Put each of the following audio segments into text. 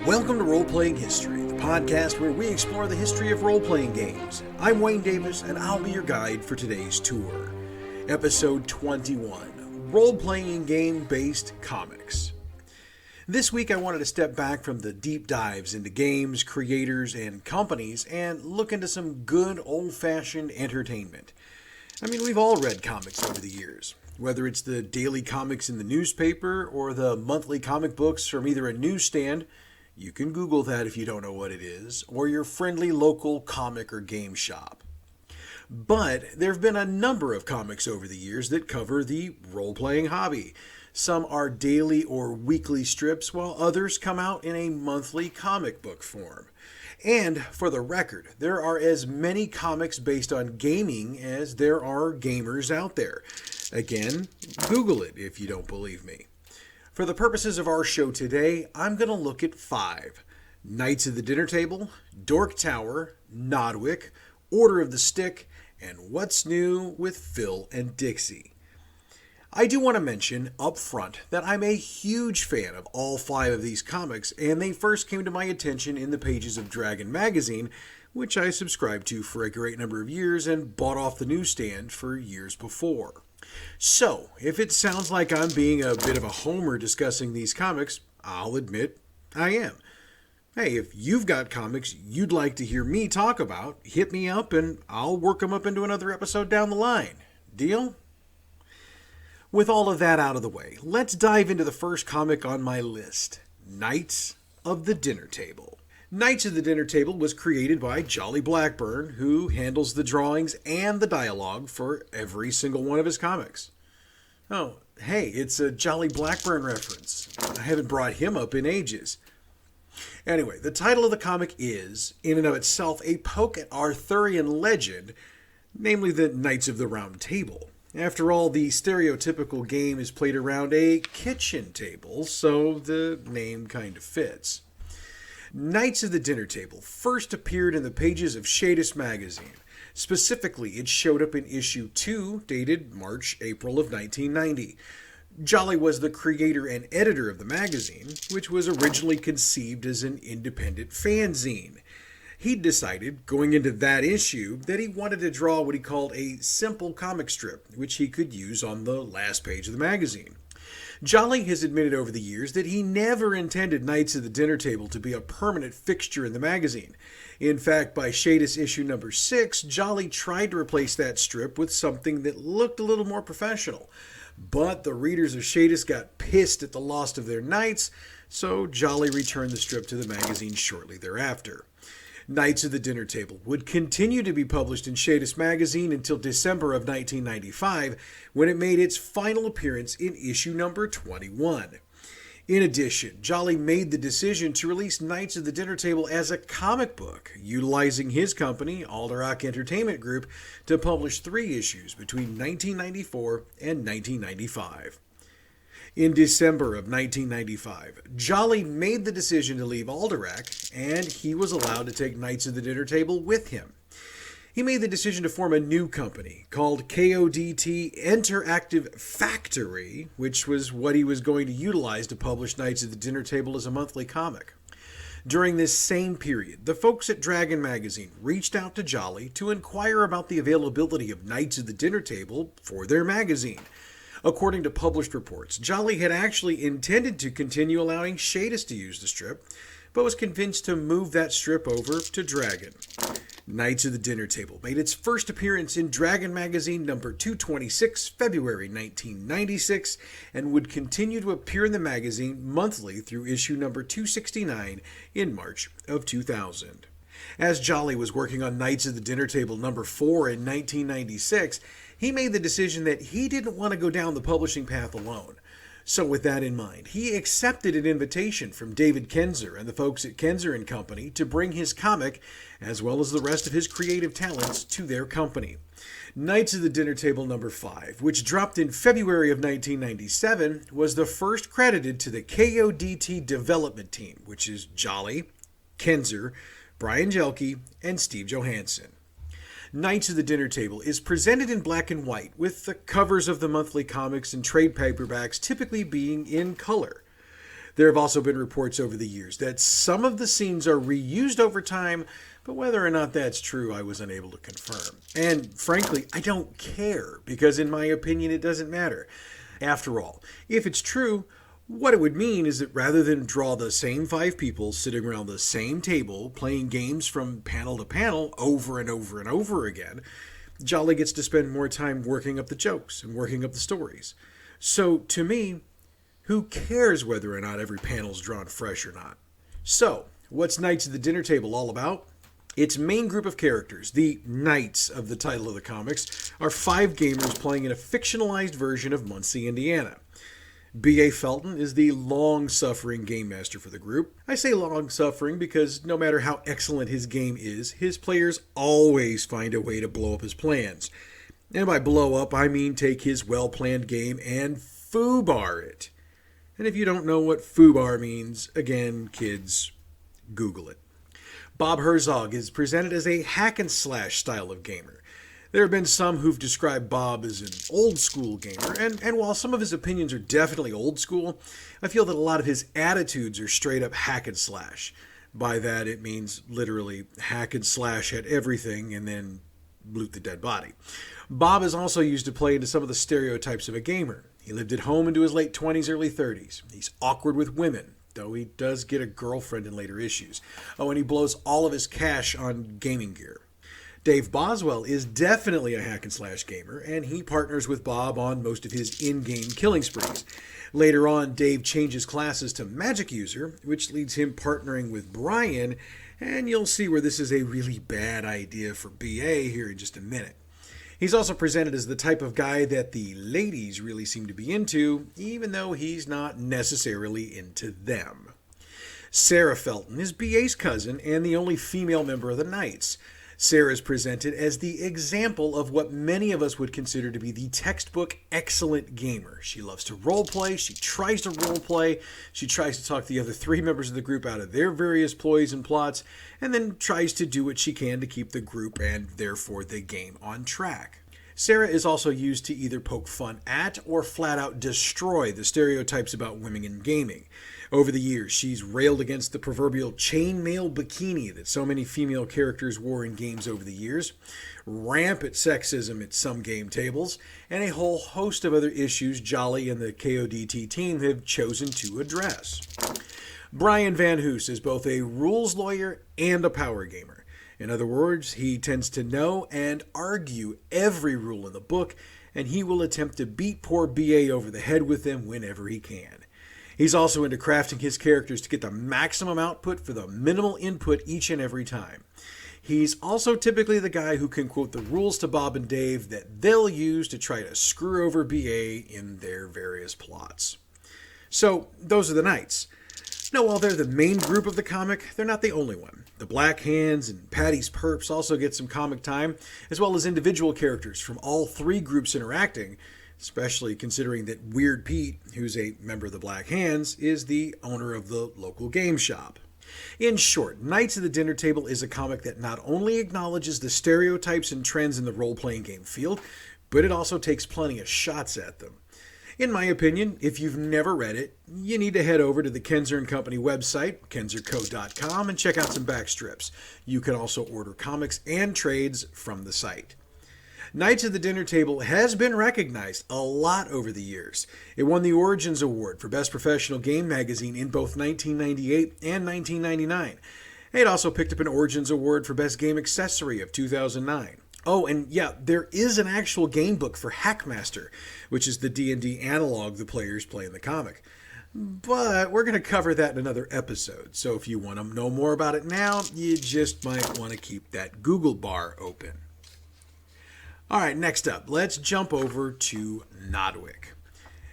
Welcome to Roleplaying History, the podcast where we explore the history of role-playing games. I'm Wayne Davis, and I'll be your guide for today's tour. Episode 21, Role-Playing Game-Based Comics. This week I wanted to step back from the deep dives into games, creators, and companies and look into some good old-fashioned entertainment. I mean, we've all read comics over the years. Whether it's the daily comics in the newspaper or the monthly comic books from either a newsstand, you can Google that if you don't know what it is, or your friendly local comic or game shop. But there have been a number of comics over the years that cover the role-playing hobby. Some are daily or weekly strips, while others come out in a monthly comic book form. And for the record, there are as many comics based on gaming as there are gamers out there. Again, Google it if you don't believe me. For the purposes of our show today, I'm going to look at 5. Knights of the Dinner Table, Dork Tower, Nodwick, Order of the Stick, and What's New with Phil and Dixie. I do want to mention up front that I'm a huge fan of all 5 of these comics, and they first came to my attention in the pages of Dragon magazine, which I subscribed to for a great number of years and bought off the newsstand for years before. So, if it sounds like I'm being a bit of a homer discussing these comics, I'll admit I am. Hey, if you've got comics you'd like to hear me talk about, hit me up and I'll work them up into another episode down the line. Deal? With all of that out of the way, let's dive into the first comic on my list, Knights of the Dinner Table. Knights of the Dinner Table was created by Jolly Blackburn, who handles the drawings and the dialogue for every single one of his comics. Oh, hey, it's a Jolly Blackburn reference. I haven't brought him up in ages. Anyway, the title of the comic is, in and of itself, a poke at Arthurian legend, namely the Knights of the Round Table. After all, the stereotypical game is played around a kitchen table, so the name kind of fits. Knights of the Dinner Table first appeared in the pages of Shadis magazine. Specifically, it showed up in issue 2, dated March-April of 1990. Jolly was the creator and editor of the magazine, which was originally conceived as an independent fanzine. He'd decided, going into that issue, that he wanted to draw what he called a simple comic strip, which he could use on the last page of the magazine. Jolly has admitted over the years that he never intended Knights of the Dinner Table to be a permanent fixture in the magazine. In fact, by Shadis issue number 6, Jolly tried to replace that strip with something that looked a little more professional. But the readers of Shadis got pissed at the loss of their knights, so Jolly returned the strip to the magazine shortly thereafter. Knights of the Dinner Table would continue to be published in Shadis magazine until December of 1995, when it made its final appearance in issue number 21. In addition, Jolly made the decision to release Knights of the Dinner Table as a comic book, utilizing his company, Alderock Entertainment Group, to publish 3 issues between 1994 and 1995. In December of 1995, Jolly made the decision to leave Alderock, and he was allowed to take Knights of the Dinner Table with him. He made the decision to form a new company called KODT Interactive Factory, which was what he was going to utilize to publish Knights of the Dinner Table as a monthly comic. During this same period, the folks at Dragon magazine reached out to Jolly to inquire about the availability of Knights of the Dinner Table for their magazine. According to published reports, Jolly had actually intended to continue allowing Shadis to use the strip, but was convinced to move that strip over to Dragon. Knights of the Dinner Table made its first appearance in Dragon magazine number 226, February 1996, and would continue to appear in the magazine monthly through issue number 269 in March of 2000. As Jolly was working on Knights of the Dinner Table number 4 in 1996, he made the decision that he didn't want to go down the publishing path alone. So with that in mind, he accepted an invitation from David Kenzer and the folks at Kenzer & Company to bring his comic, as well as the rest of his creative talents, to their company. Knights of the Dinner Table number 5, which dropped in February of 1997, was the first credited to the KODT development team, which is Jolly, Kenzer, Brian Jelke, and Steve Johansson. Knights of the Dinner Table is presented in black and white, with the covers of the monthly comics and trade paperbacks typically being in color. There have also been reports over the years that some of the scenes are reused over time, but whether or not that's true, I was unable to confirm. And frankly, I don't care, because in my opinion, it doesn't matter. After all, if it's true, what it would mean is that rather than draw the same 5 people sitting around the same table playing games from panel to panel over and over and over again, Jolly gets to spend more time working up the jokes and working up the stories. So, to me, who cares whether or not every panel's drawn fresh or not? So, what's Knights of the Dinner Table all about? Its main group of characters, the Knights of the title of the comics, are 5 gamers playing in a fictionalized version of Muncie, Indiana. B.A. Felton is the long-suffering game master for the group. I say long-suffering because no matter how excellent his game is, his players always find a way to blow up his plans. And by blow up, I mean take his well-planned game and foobar it. And if you don't know what foobar means, again, kids, Google it. Bob Herzog is presented as a hack-and-slash style of gamer. There have been some who've described Bob as an old-school gamer, and while some of his opinions are definitely old-school, I feel that a lot of his attitudes are straight-up hack-and-slash. By that, it means literally hack-and-slash at everything and then loot the dead body. Bob is also used to play into some of the stereotypes of a gamer. He lived at home into his late 20s, early 30s. He's awkward with women, though he does get a girlfriend in later issues. Oh, and he blows all of his cash on gaming gear. Dave Boswell is definitely a hack-and-slash gamer, and he partners with Bob on most of his in-game killing sprees. Later on, Dave changes classes to magic user, which leads him partnering with Brian, and you'll see where this is a really bad idea for BA here in just a minute. He's also presented as the type of guy that the ladies really seem to be into, even though he's not necessarily into them. Sarah Felton is BA's cousin and the only female member of the Knights. Sarah is presented as the example of what many of us would consider to be the textbook excellent gamer. She loves to roleplay, she tries to roleplay, she tries to talk the other 3 members of the group out of their various ploys and plots, and then tries to do what she can to keep the group and therefore the game on track. Sarah is also used to either poke fun at or flat out destroy the stereotypes about women in gaming. Over the years, she's railed against the proverbial chainmail bikini that so many female characters wore in games over the years, rampant sexism at some game tables, and a whole host of other issues Jolly and the KODT team have chosen to address. Brian Van Hoos is both a rules lawyer and a power gamer. In other words, he tends to know and argue every rule in the book, and he will attempt to beat poor BA over the head with them whenever he can. He's also into crafting his characters to get the maximum output for the minimal input each and every time. He's also typically the guy who can quote the rules to Bob and Dave that they'll use to try to screw over BA in their various plots. So, those are the Knights. Now, while they're the main group of the comic, they're not the only one. The Black Hands and Patty's Perps also get some comic time, as well as individual characters from all 3 groups interacting, especially considering that Weird Pete, who's a member of the Black Hands, is the owner of the local game shop. In short, Knights of the Dinner Table is a comic that not only acknowledges the stereotypes and trends in the role-playing game field, but it also takes plenty of shots at them. In my opinion, if you've never read it, you need to head over to the Kenzer & Company website, kenzerco.com, and check out some backstrips. You can also order comics and trades from the site. Knights of the Dinner Table has been recognized a lot over the years. It won the Origins Award for Best Professional Game Magazine in both 1998 and 1999. It also picked up an Origins Award for Best Game Accessory of 2009. Oh, and yeah, there is an actual game book for Hackmaster, which is the D&D analog the players play in the comic. But we're going to cover that in another episode, so if you want to know more about it now, you just might want to keep that Google bar open. Alright, next up, let's jump over to Nodwick.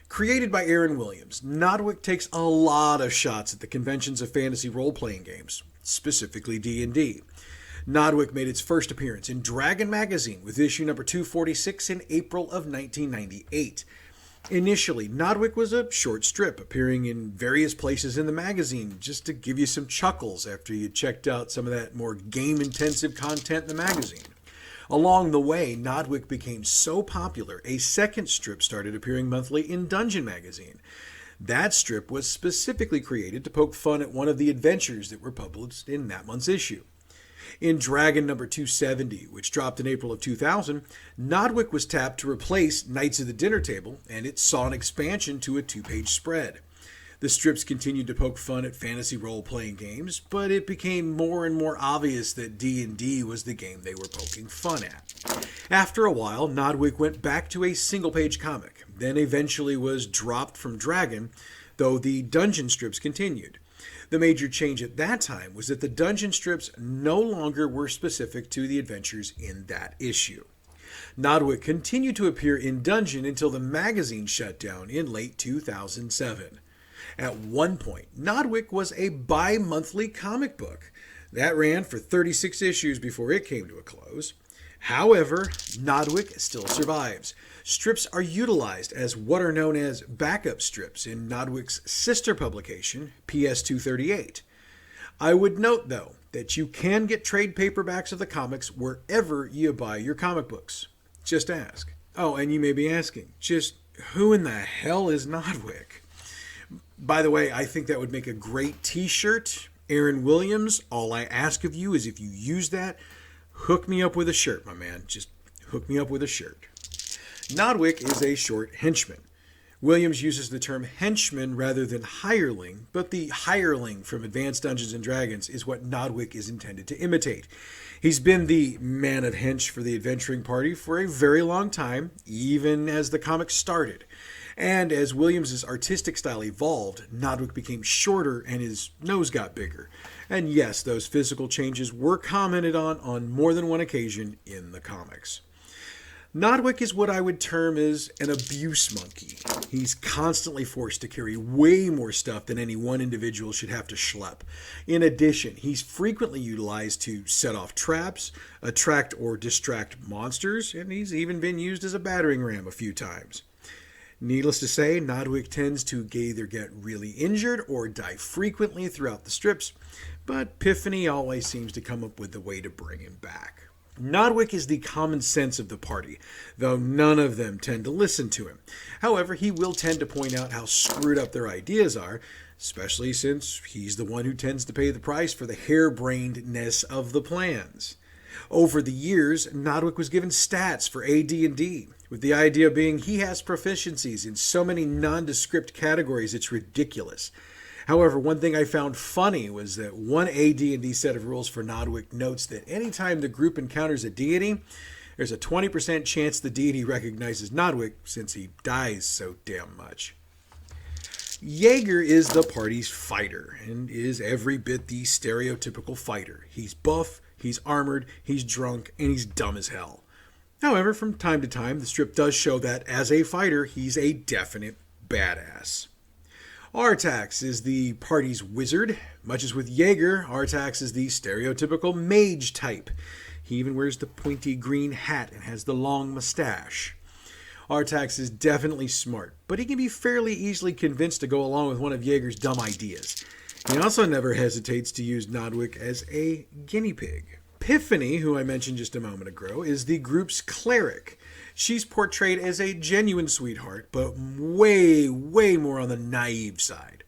Created by Aaron Williams, Nodwick takes a lot of shots at the conventions of fantasy role-playing games, specifically D&D. Nodwick made its first appearance in Dragon Magazine with issue number 246 in April of 1998. Initially, Nodwick was a short strip appearing in various places in the magazine just to give you some chuckles after you checked out some of that more game-intensive content in the magazine. Along the way, Nodwick became so popular, a second strip started appearing monthly in Dungeon Magazine. That strip was specifically created to poke fun at one of the adventures that were published in that month's issue. In Dragon number 270, which dropped in April of 2000, Nodwick was tapped to replace Knights of the Dinner Table, and it saw an expansion to a 2-page spread. The strips continued to poke fun at fantasy role-playing games, but it became more and more obvious that D&D was the game they were poking fun at. After a while, Nodwick went back to a single-page comic, then eventually was dropped from Dragon, though the dungeon strips continued. The major change at that time was that the dungeon strips no longer were specific to the adventures in that issue. Nodwick continued to appear in Dungeon until the magazine shut down in late 2007. At one point, Nodwick was a bi-monthly comic book. That ran for 36 issues before it came to a close. However, Nodwick still survives. Strips are utilized as what are known as backup strips in Nodwick's sister publication, PS238. I would note, though, that you can get trade paperbacks of the comics wherever you buy your comic books. Just ask. Oh, and you may be asking, just who in the hell is Nodwick? By the way, I think that would make a great t-shirt. Aaron Williams, all I ask of you is if you use that, hook me up with a shirt, my man. Just hook me up with a shirt. Nodwick is a short henchman. Williams uses the term henchman rather than hireling, but the hireling from Advanced Dungeons & Dragons is what Nodwick is intended to imitate. He's been the man of hench for the adventuring party for a very long time, even as the comic started. And as Williams' artistic style evolved, Nodwick became shorter and his nose got bigger. And yes, those physical changes were commented on more than one occasion in the comics. Nodwick is what I would term as an abuse monkey. He's constantly forced to carry way more stuff than any one individual should have to schlep. In addition, he's frequently utilized to set off traps, attract or distract monsters, and he's even been used as a battering ram a few times. Needless to say, Nodwick tends to either get really injured or die frequently throughout the strips, but Piffany always seems to come up with a way to bring him back. Nodwick is the common sense of the party, though none of them tend to listen to him. However, he will tend to point out how screwed up their ideas are, especially since he's the one who tends to pay the price for the harebrainedness of the plans. Over the years, Nodwick was given stats for AD&D, with the idea being he has proficiencies in so many nondescript categories it's ridiculous. However, one thing I found funny was that one AD&D set of rules for Nodwick notes that anytime the group encounters a deity, there's a 20% chance the deity recognizes Nodwick since he dies so damn much. Jaeger is the party's fighter and is every bit the stereotypical fighter. He's buff, he's armored, he's drunk, and he's dumb as hell. However, from time to time, the strip does show that as a fighter, he's a definite badass. Artax is the party's wizard. Much as with Jaeger, Artax is the stereotypical mage type. He even wears the pointy green hat and has the long mustache. Artax is definitely smart, but he can be fairly easily convinced to go along with one of Jaeger's dumb ideas. He also never hesitates to use Nodwick as a guinea pig. Piffany, who I mentioned just a moment ago, is the group's cleric. She's portrayed as a genuine sweetheart, but way more on the naive side.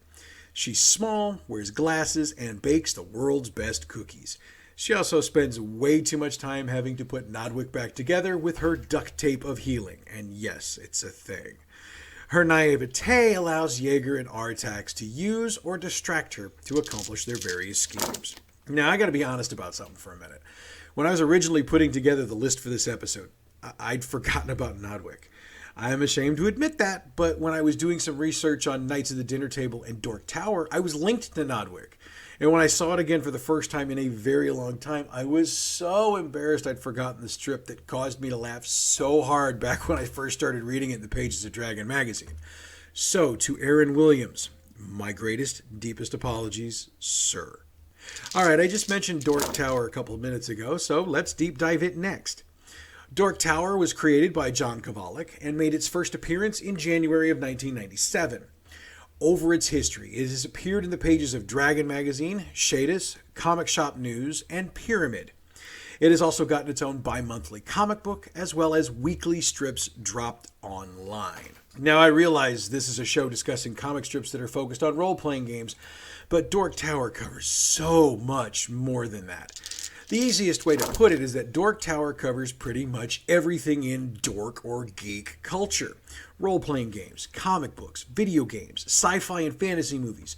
She's small, wears glasses, and bakes the world's best cookies. She also spends way too much time having to put Nodwick back together with her duct tape of healing, and yes, it's a thing. Her naivete allows Jaeger and Artax to use or distract her to accomplish their various schemes. Now, I gotta be honest about something for a minute. When I was originally putting together the list for this episode, I'd forgotten about Nodwick. I am ashamed to admit that, but when I was doing some research on Knights of the Dinner Table and Dork Tower, I was linked to Nodwick. And when I saw it again for the first time in a very long time, I was so embarrassed I'd forgotten the strip that caused me to laugh so hard back when I first started reading it in the pages of Dragon magazine. So, to Aaron Williams, my greatest, deepest apologies, sir. Alright, I just mentioned Dork Tower a couple of minutes ago, so let's deep dive it next. Dork Tower was created by John Kovalik and made its first appearance in January of 1997. Over its history, it has appeared in the pages of Dragon Magazine, Shadis, Comic Shop News, and Pyramid. It has also gotten its own bi-monthly comic book, as well as weekly strips dropped online. Now, I realize this is a show discussing comic strips that are focused on role-playing games, but Dork Tower covers so much more than that. The easiest way to put it is that Dork Tower covers pretty much everything in dork or geek culture. Role-playing games, comic books, video games, sci-fi and fantasy movies.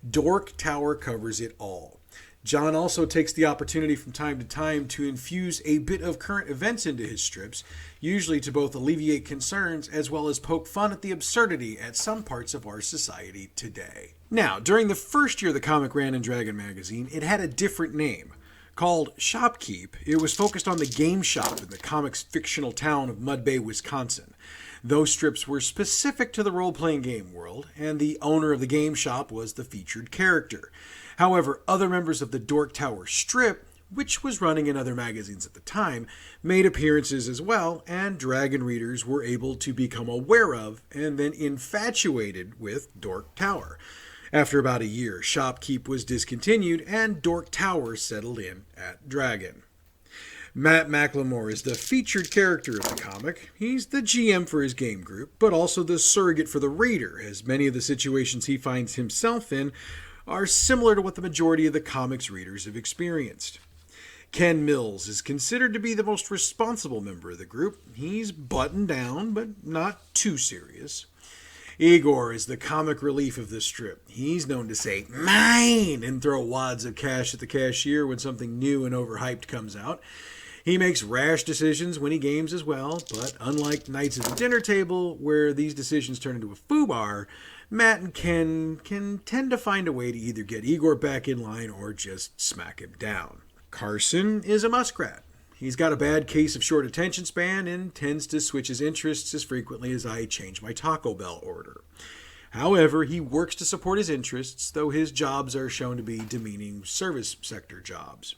Dork Tower covers it all. John also takes the opportunity from time to time to infuse a bit of current events into his strips, usually to both alleviate concerns as well as poke fun at the absurdity at some parts of our society today. Now, during the first year the comic ran in Dragon magazine, it had a different name. Called Shopkeep, it was focused on the game shop in the comic's fictional town of Mud Bay, Wisconsin. Those strips were specific to the role-playing game world, and the owner of the game shop was the featured character. However, other members of the Dork Tower strip, which was running in other magazines at the time, made appearances as well, and Dragon readers were able to become aware of and then infatuated with Dork Tower. After about a year, Shopkeep was discontinued and Dork Tower settled in at Dragon. Matt McLemore is the featured character of the comic. He's the GM for his game group, but also the surrogate for the reader, as many of the situations he finds himself in are similar to what the majority of the comic's readers have experienced. Ken Mills is considered to be the most responsible member of the group. He's buttoned down, but not too serious. Igor is the comic relief of this strip. He's known to say, "Mine!" and throw wads of cash at the cashier when something new and overhyped comes out. He makes rash decisions when he games as well, but unlike nights at the dinner table, where these decisions turn into a foobar, Matt and Ken can tend to find a way to either get Igor back in line or just smack him down. Carson is a muskrat. He's got a bad case of short attention span and tends to switch his interests as frequently as I change my Taco Bell order. However, he works to support his interests, though his jobs are shown to be demeaning service sector jobs.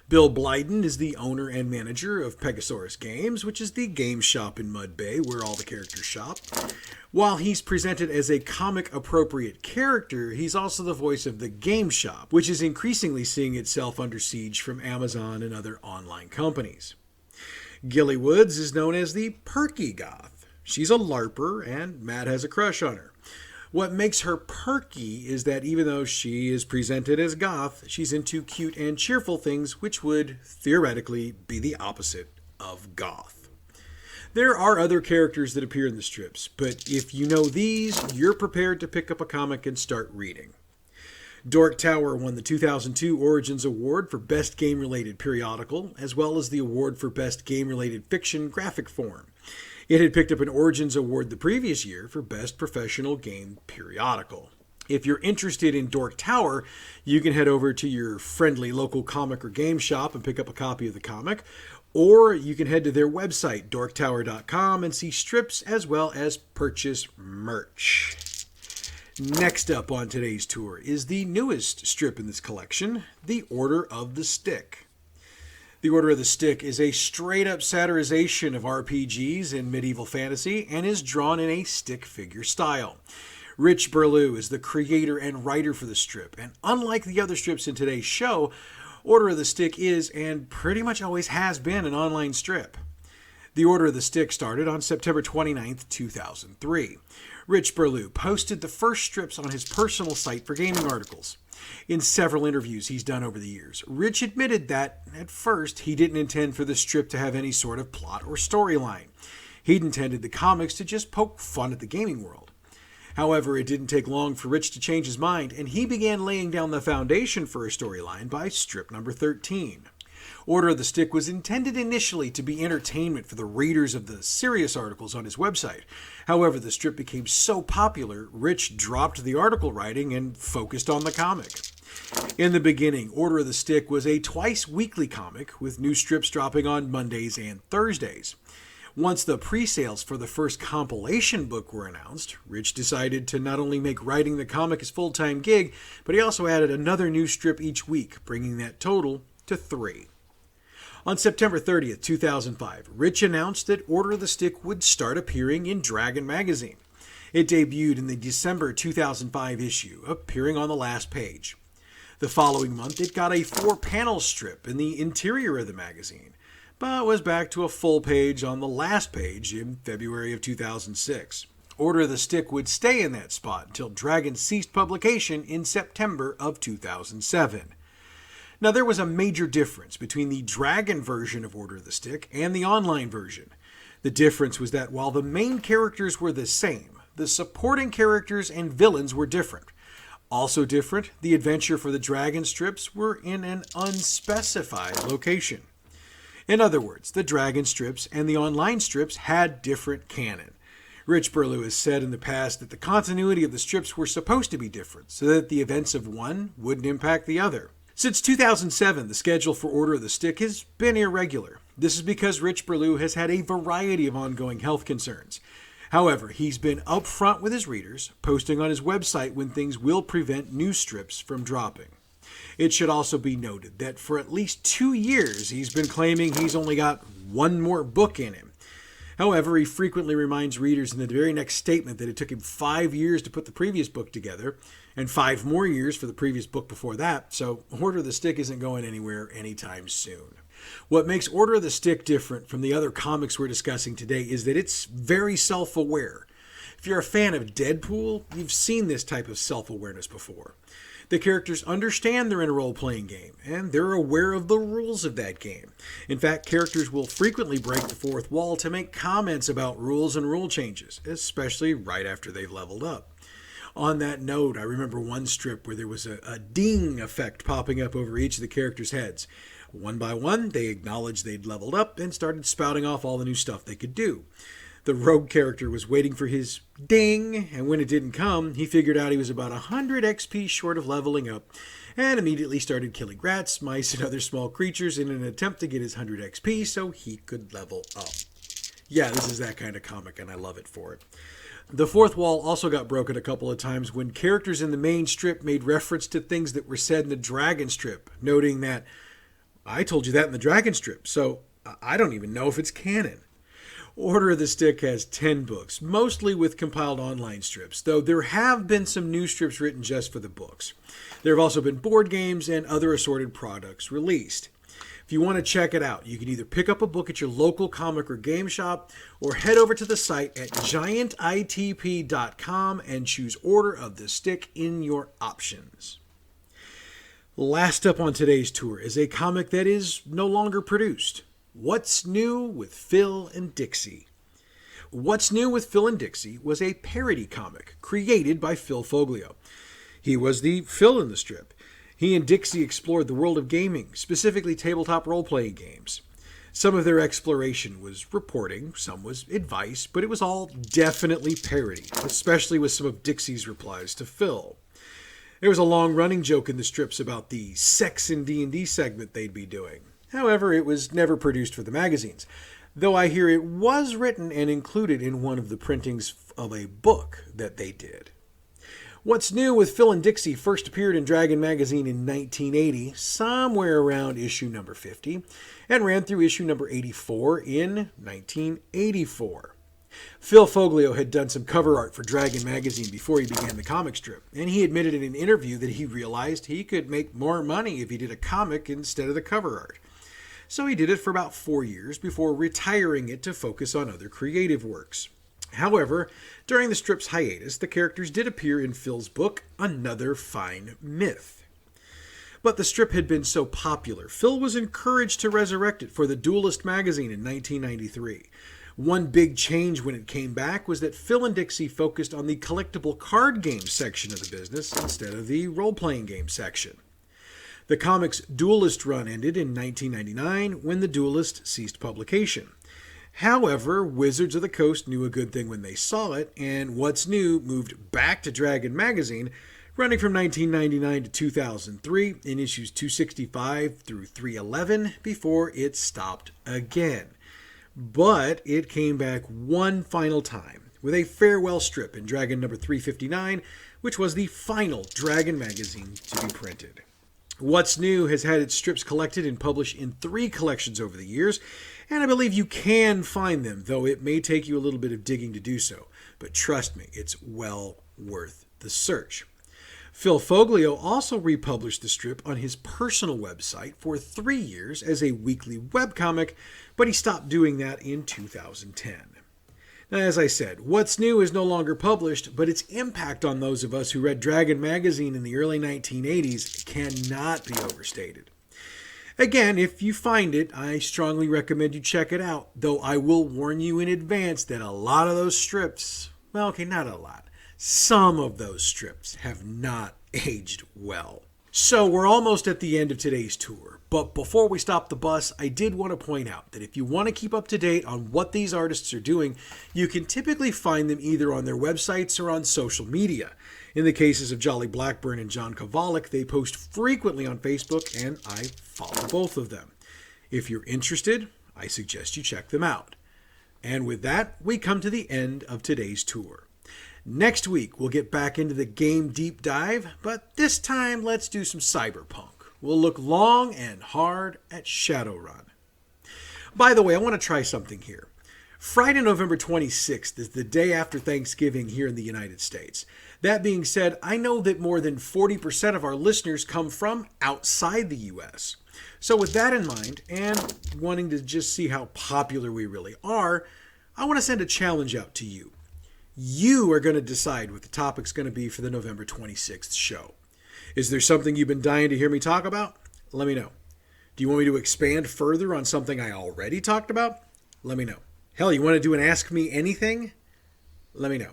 Bill Blyden is the owner and manager of Pegasaurus Games, which is the game shop in Mud Bay where all the characters shop. While he's presented as a comic-appropriate character, he's also the voice of the game shop, which is increasingly seeing itself under siege from Amazon and other online companies. Gilly Woods is known as the Perky Goth. She's a LARPer, and Matt has a crush on her. What makes her perky is that even though she is presented as goth, she's into cute and cheerful things, which would theoretically be the opposite of goth. There are other characters that appear in the strips, but if you know these, you're prepared to pick up a comic and start reading. Dork Tower won the 2002 Origins Award for Best Game-Related Periodical, as well as the award for Best Game-Related Fiction Graphic Form. It had picked up an Origins Award the previous year for Best Professional Game Periodical. If you're interested in Dork Tower, you can head over to your friendly local comic or game shop and pick up a copy of the comic, or you can head to their website, dorktower.com, and see strips as well as purchase merch. Next up on today's tour is the newest strip in this collection, The Order of the Stick. The Order of the Stick is a straight-up satirization of RPGs in medieval fantasy and is drawn in a stick figure style. Rich Burlew is the creator and writer for the strip, and unlike the other strips in today's show, Order of the Stick is, and pretty much always has been, an online strip. The Order of the Stick started on September 29, 2003. Rich Burlew posted the first strips on his personal site for gaming articles. In several interviews he's done over the years, Rich admitted that, at first, he didn't intend for the strip to have any sort of plot or storyline. He'd intended the comics to just poke fun at the gaming world. However, it didn't take long for Rich to change his mind, and he began laying down the foundation for a storyline by strip number 13. Order of the Stick was intended initially to be entertainment for the readers of the serious articles on his website. However, the strip became so popular, Rich dropped the article writing and focused on the comic. In the beginning, Order of the Stick was a twice-weekly comic, with new strips dropping on Mondays and Thursdays. Once the pre-sales for the first compilation book were announced, Rich decided to not only make writing the comic his full-time gig, but he also added another new strip each week, bringing that total to 3. On September 30th, 2005, Rich announced that Order of the Stick would start appearing in Dragon magazine. It debuted in the December 2005 issue, appearing on the last page. The following month, it got a 4-panel strip in the interior of the magazine, but was back to a full page on the last page in February of 2006. Order of the Stick would stay in that spot until Dragon ceased publication in September of 2007. Now, there was a major difference between the Dragon version of Order of the Stick and the online version. The difference was that while the main characters were the same, the supporting characters and villains were different. Also different, the adventure for the Dragon strips were in an unspecified location. In other words, the Dragon strips and the online strips had different canon. Rich Burlew has said in the past that the continuity of the strips were supposed to be different so that the events of one wouldn't impact the other. Since 2007, the schedule for Order of the Stick has been irregular. This is because Rich Burlew has had a variety of ongoing health concerns. However, he's been upfront with his readers, posting on his website when things will prevent new strips from dropping. It should also be noted that for at least 2 years, he's been claiming he's only got one more book in him. However, he frequently reminds readers in the very next statement that it took him 5 years to put the previous book together, and 5 more years for the previous book before that, so Order of the Stick isn't going anywhere anytime soon. What makes Order of the Stick different from the other comics we're discussing today is that it's very self-aware. If you're a fan of Deadpool, you've seen this type of self-awareness before. The characters understand they're in a role-playing game, and they're aware of the rules of that game. In fact, characters will frequently break the fourth wall to make comments about rules and rule changes, especially right after they've leveled up. On that note, I remember one strip where there was a ding effect popping up over each of the characters' heads. One by one, they acknowledged they'd leveled up and started spouting off all the new stuff they could do. The rogue character was waiting for his ding, and when it didn't come, he figured out he was about 100 XP short of leveling up, and immediately started killing rats, mice, and other small creatures in an attempt to get his 100 XP so he could level up. Yeah, this is that kind of comic, and I love it for it. The fourth wall also got broken a couple of times when characters in the main strip made reference to things that were said in the Dragon strip, noting that, I told you that in the Dragon strip, so I don't even know if it's canon. Order of the Stick has 10 books, mostly with compiled online strips, though there have been some new strips written just for the books. There have also been board games and other assorted products released. If you want to check it out, you can either pick up a book at your local comic or game shop, or head over to the site at giantitp.com and choose Order of the Stick in your options. Last up on today's tour is a comic that is no longer produced. What's New with Phil and Dixie? What's New with Phil and Dixie was a parody comic created by Phil Foglio. He was the Phil in the strip. He and Dixie explored the world of gaming, specifically tabletop role-playing games. Some of their exploration was reporting, some was advice, but it was all definitely parody, especially with some of Dixie's replies to Phil. There was a long-running joke in the strips about the Sex in D&D segment they'd be doing. However, it was never produced for the magazines, though I hear it was written and included in one of the printings of a book that they did. What's New with Phil and Dixie first appeared in Dragon magazine in 1980, somewhere around issue number 50, and ran through issue number 84 in 1984. Phil Foglio had done some cover art for Dragon magazine before he began the comic strip, and he admitted in an interview that he realized he could make more money if he did a comic instead of the cover art. So he did it for about 4 years before retiring it to focus on other creative works. However, during the strip's hiatus, the characters did appear in Phil's book, Another Fine Myth. But the strip had been so popular, Phil was encouraged to resurrect it for the Duelist magazine in 1993. One big change when it came back was that Phil and Dixie focused on the collectible card game section of the business instead of the role-playing game section. The comic's Duelist run ended in 1999 when the Duelist ceased publication. However, Wizards of the Coast knew a good thing when they saw it, and What's New moved back to Dragon magazine, running from 1999 to 2003 in issues 265 through 311 before it stopped again. But it came back one final time with a farewell strip in Dragon number 359, which was the final Dragon magazine to be printed. What's New has had its strips collected and published in 3 collections over the years, and I believe you can find them, though it may take you a little bit of digging to do so. But trust me, it's well worth the search. Phil Foglio also republished the strip on his personal website for 3 years as a weekly webcomic, but he stopped doing that in 2010. Now, as I said, What's New is no longer published, but its impact on those of us who read Dragon magazine in the early 1980s cannot be overstated. Again, if you find it, I strongly recommend you check it out, though I will warn you in advance that a lot of those strips, well, okay, not a lot, some of those strips have not aged well. So we're almost at the end of today's tour, but before we stop the bus, I did want to point out that if you want to keep up to date on what these artists are doing, you can typically find them either on their websites or on social media. In the cases of Jolly Blackburn and John Kovalik, they post frequently on Facebook, and I follow both of them. If you're interested, I suggest you check them out. And with that, we come to the end of today's tour. Next week, we'll get back into the game deep dive, but this time let's do some cyberpunk. We'll look long and hard at Shadowrun. By the way, I want to try something here. Friday, November 26th is the day after Thanksgiving here in the United States. That being said, I know that more than 40% of our listeners come from outside the U.S. So with that in mind, and wanting to just see how popular we really are, I want to send a challenge out to you. You are going to decide what the topic's going to be for the November 26th show. Is there something you've been dying to hear me talk about? Let me know. Do you want me to expand further on something I already talked about? Let me know. Hell, you want to do an Ask Me Anything? Let me know.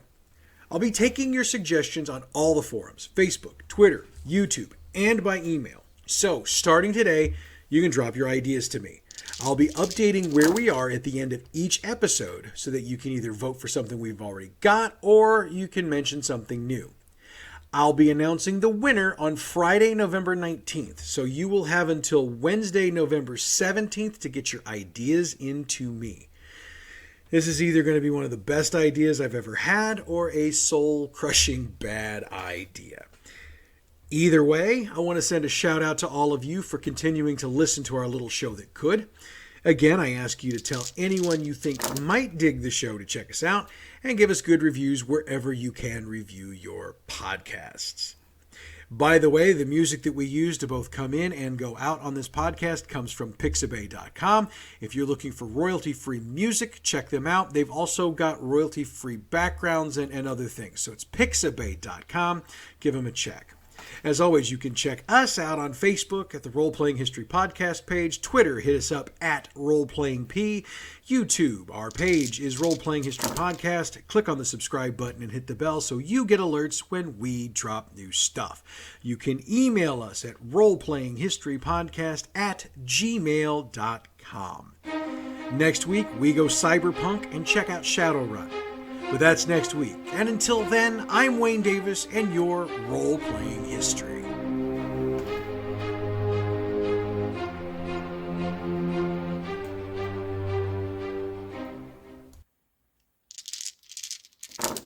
I'll be taking your suggestions on all the forums, Facebook, Twitter, YouTube, and by email. So, starting today, you can drop your ideas to me. I'll be updating where we are at the end of each episode so that you can either vote for something we've already got or you can mention something new. I'll be announcing the winner on Friday, November 19th, so you will have until Wednesday, November 17th to get your ideas into me. This is either going to be one of the best ideas I've ever had or a soul-crushing bad idea. Either way, I want to send a shout out to all of you for continuing to listen to our little show that could. Again, I ask you to tell anyone you think might dig the show to check us out and give us good reviews wherever you can review your podcasts. By the way, the music that we use to both come in and go out on this podcast comes from Pixabay.com. If you're looking for royalty-free music, check them out. They've also got royalty-free backgrounds and other things. So it's Pixabay.com. Give them a check. As always, you can check us out on Facebook at the Roleplaying History Podcast page. Twitter, hit us up at RoleplayingP. YouTube, our page is Roleplaying History Podcast. Click on the subscribe button and hit the bell so you get alerts when we drop new stuff. You can email us at roleplayinghistorypodcast@gmail.com. Next week, we go cyberpunk and check out Shadowrun. But that's next week. And until then, I'm Wayne Davis, and you're Role-Playing History.